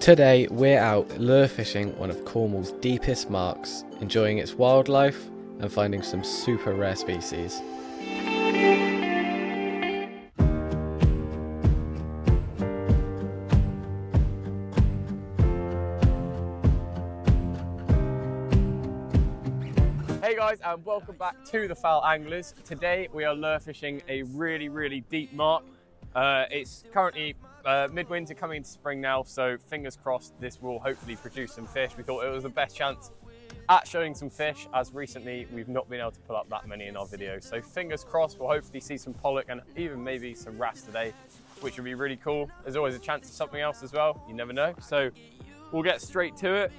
Today we're out lure fishing one of Cornwall's deepest marks, enjoying its wildlife and finding some super rare species. Hey guys, and welcome back to the Foul Anglers. Today we are lure fishing a really deep mark. It's currently midwinter, coming into spring now, so fingers crossed this will hopefully produce some fish. We thought it was the best chance at showing some fish, as recently we've not been able to pull up that many in our videos. So fingers crossed we'll hopefully see some pollock and even maybe some wrasse today, which would be really cool. There's always a chance of something else as well, you never know. So we'll get straight to it.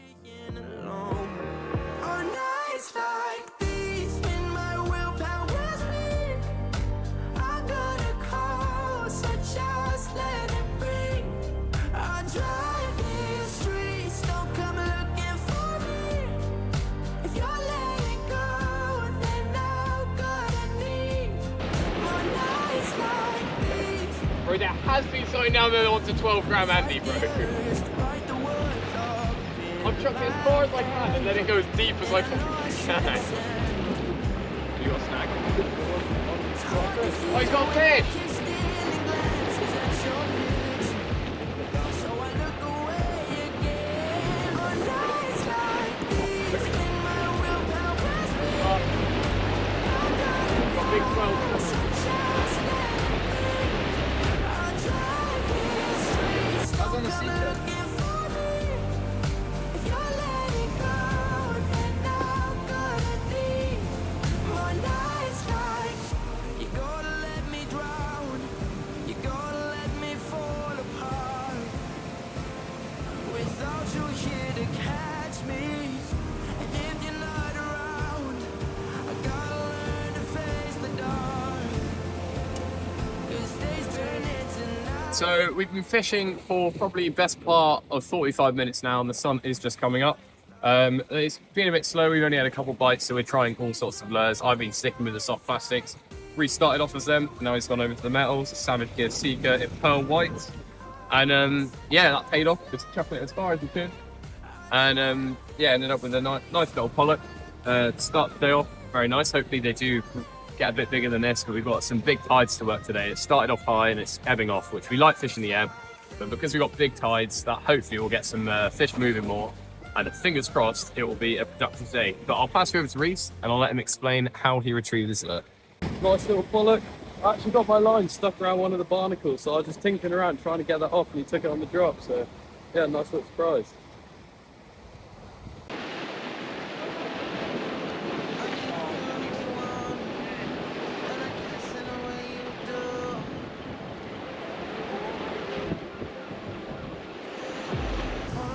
Bro, there has been something down there that wants a 12 gram Andy, bro. I'm chucking as far as I can and then it goes deep as I fucking can. You got a snag? Oh, he's got a fish! Got a big 12. On the seeker. So we've been fishing for probably best part of 45 minutes now, and the sun is just coming up. It's been a bit slow. We've only had a couple bites, so we're trying all sorts of lures. I've been sticking with the soft plastics. Restarted off as them. Now he's gone over to the metals. A Savage Gear Seeker in pearl white, and yeah, that paid off. Just chucking it as far as we could, and yeah, ended up with a nice little pollock to start the day off. Very nice. Hopefully they do get a bit bigger than this, but we've got some big tides to work today. It started off high and it's ebbing off, which we like fishing the ebb, but because we've got big tides, that hopefully we'll get some fish moving more, and fingers crossed it will be a productive day. But I'll pass you over to Reese and I'll let him explain how he retrieved this lure. Nice little pollock. I actually got my line stuck around one of the barnacles, so I was just tinkering around trying to get that off, and he took it on the drop. So yeah, nice little surprise.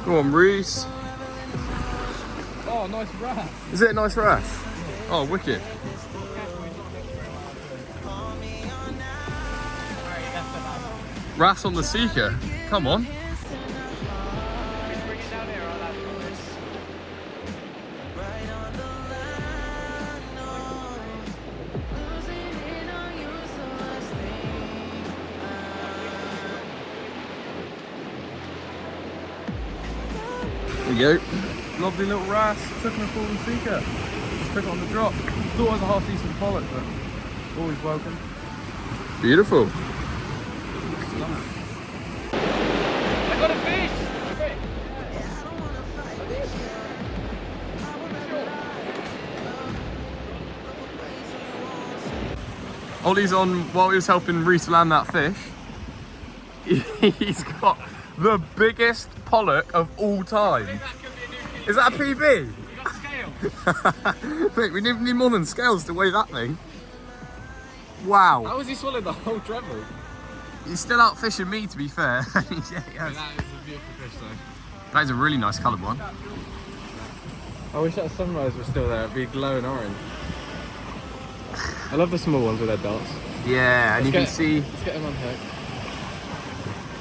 Come on, Reese. Oh, nice wrasse. Is it a nice wrasse? Oh, wicked. Wrasse on the Seeker. Come on. There you go. Lovely little wrasse. Took him a fallen Seeker. Just took it on the drop. Thought it was a half decent pollock, but always welcome. Beautiful. I got a fish! Ollie's on while he was helping Reese land that fish. He's got the biggest pollock of all time. Is that a PB? Mate, we need more than scales to weigh that thing. Wow. How has he swallowed the whole treble? He's still out fishing me, to be fair. Yeah, That is a beautiful fish though. That is a really nice coloured one. I wish that sunrise was still there. It'd be glowing orange. I love the small ones with their dots. Yeah, and you can see, Let's get him on hook.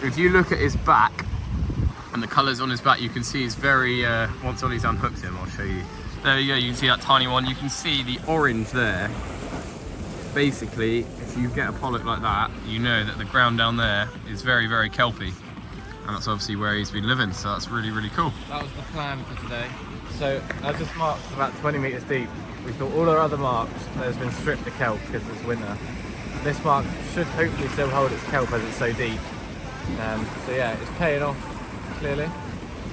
if you look at his back and the colours on his back, you can see he's very, once Ollie's unhooked him, I'll show you. There you go, you can see that tiny one. You can see the orange there. Basically, if you get a pollock like that, you know that the ground down there is very, very kelpy. and that's obviously where he's been living, so that's really, really cool. That was the plan for today. So as this mark's about 20 metres deep, we thought all our other marks, there's been stripped of kelp because it's winter. This mark should hopefully still hold its kelp as it's so deep. So yeah, it's paying off, clearly.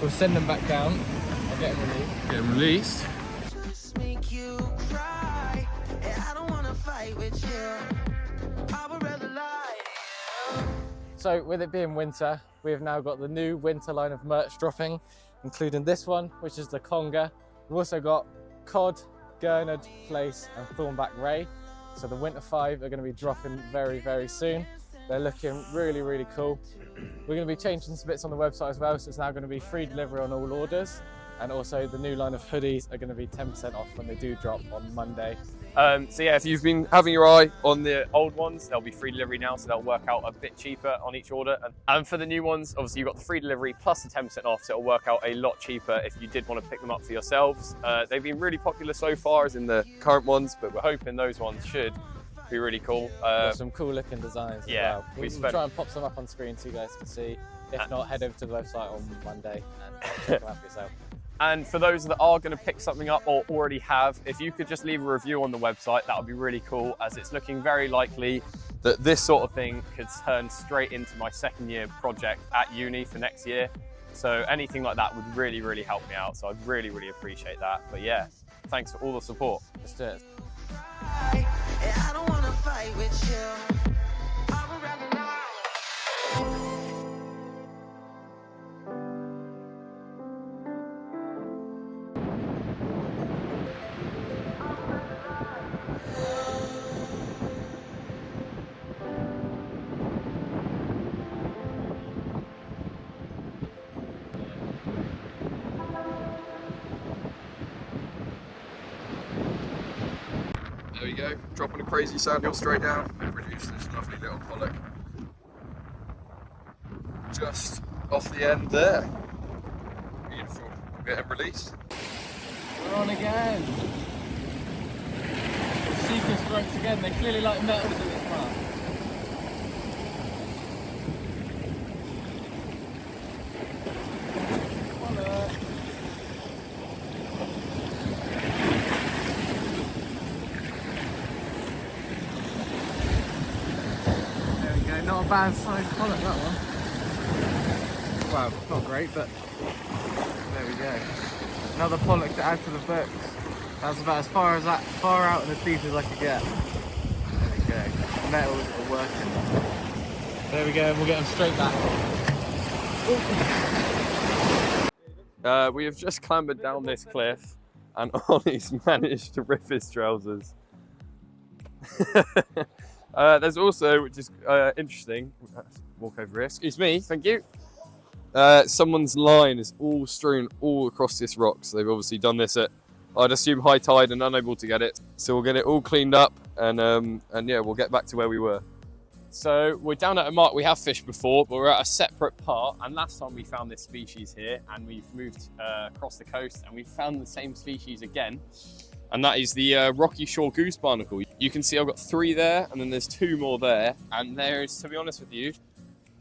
We'll send them back down and get them released. Get him released. Just make you cry. I don't wanna fight with you. I would rather lie. So with it being winter, we have now got the new winter line of merch dropping, including this one, which is the conger. We've also got cod, gurnard, plaice and thornback ray. So the winter 5 are going to be dropping very, very soon. They're looking really, really cool. We're going to be changing some bits on the website as well, so it's now going to be free delivery on all orders. And also the new line of hoodies are going to be 10% off when they do drop on Monday. So yeah, if you've been having your eye on the old ones, they'll be free delivery now, so they'll work out a bit cheaper on each order. And for the new ones, obviously you've got the free delivery plus the 10% off, so it'll work out a lot cheaper if you did want to pick them up for yourselves. They've been really popular so far as in the current ones, but we're hoping those ones should be really cool. Got some cool looking designs as yeah, well. We'll try and pop some up on screen so you guys can see. If not, head over to the website on Monday and check them out for yourself. And for those that are going to pick something up or already have, if you could just leave a review on the website, that would be really cool, as it's looking very likely that this sort of thing could turn straight into my second year project at uni for next year. So anything like that would really, really help me out. So I'd really, really appreciate that. But yeah, thanks for all the support. Let's do it. I don't wanna fight with you. I would rather lie. There we go, dropping a crazy sandhill straight down. We've produced this lovely little Pollack just off the end there. Beautiful. We'll get him released. We're on again. Seeker strokes again. They clearly like metals in this part. Not a bad sized Pollack, that one. Well, not great, but there we go. Another Pollack to add to the books. That's about as far out and as deep as I could get. There we go. Metals are working. There we go, and we'll get them straight back. We have just clambered down this cliff, and Ollie's managed to rip his trousers. There's also, which is interesting, walk over here, excuse me, thank you. Someone's line is all strewn all across this rock, so they've obviously done this at, I'd assume, high tide and unable to get it. So we'll get it all cleaned up, and yeah, we'll get back to where we were. So we're down at a mark we have fished before, but we're at a separate part, and last time we found this species here, and we've moved across the coast, and we found the same species again. And that is the rocky shore goose barnacle. You can see I've got 3 there, and then there's 2 more there. And there's, to be honest with you,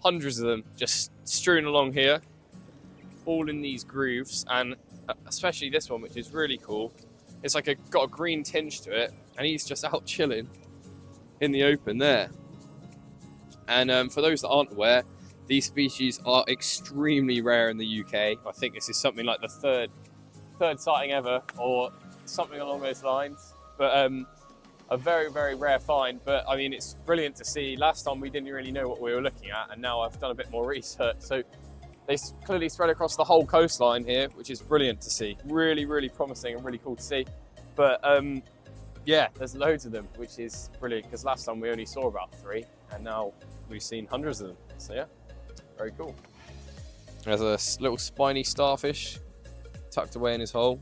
hundreds of them just strewn along here, all in these grooves. And especially this one, which is really cool. It's like got a green tinge to it, and he's just out chilling in the open there. And for those that aren't aware, these species are extremely rare in the UK. I think this is something like the third sighting ever, or something along those lines, but a very, very rare find. But I mean, it's brilliant to see. Last time we didn't really know what we were looking at, and now I've done a bit more research, so they clearly spread across the whole coastline here, which is brilliant to see. Really, really promising and really cool to see. But yeah, there's loads of them, which is brilliant, because last time we only saw about 3, and now we've seen hundreds of them. So yeah, very cool. There's a little spiny starfish tucked away in his hole.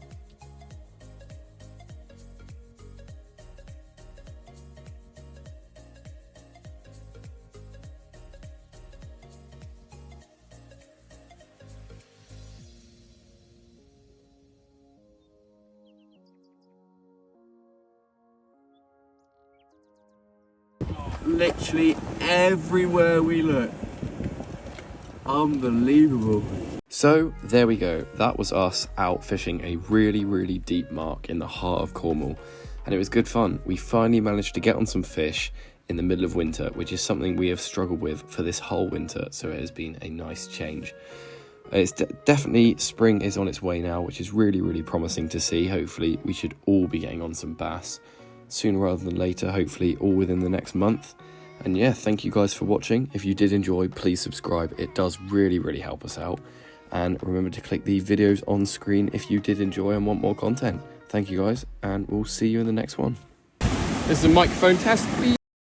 Literally everywhere we look, Unbelievable. So there we go, that was us out fishing a really deep mark in the heart of Cornwall, and it was good fun. We finally managed to get on some fish in the middle of winter, which is something we have struggled with for this whole winter, so it has been a nice change. It's definitely spring is on its way now, which is really promising to see. Hopefully we should all be getting on some bass sooner rather than later, hopefully all within the next month. And yeah, thank you guys for watching. If you did enjoy, please subscribe. It does really help us out. And remember to click the videos on screen if you did enjoy and want more content. Thank you guys, and we'll see you in the next one. This is a microphone test.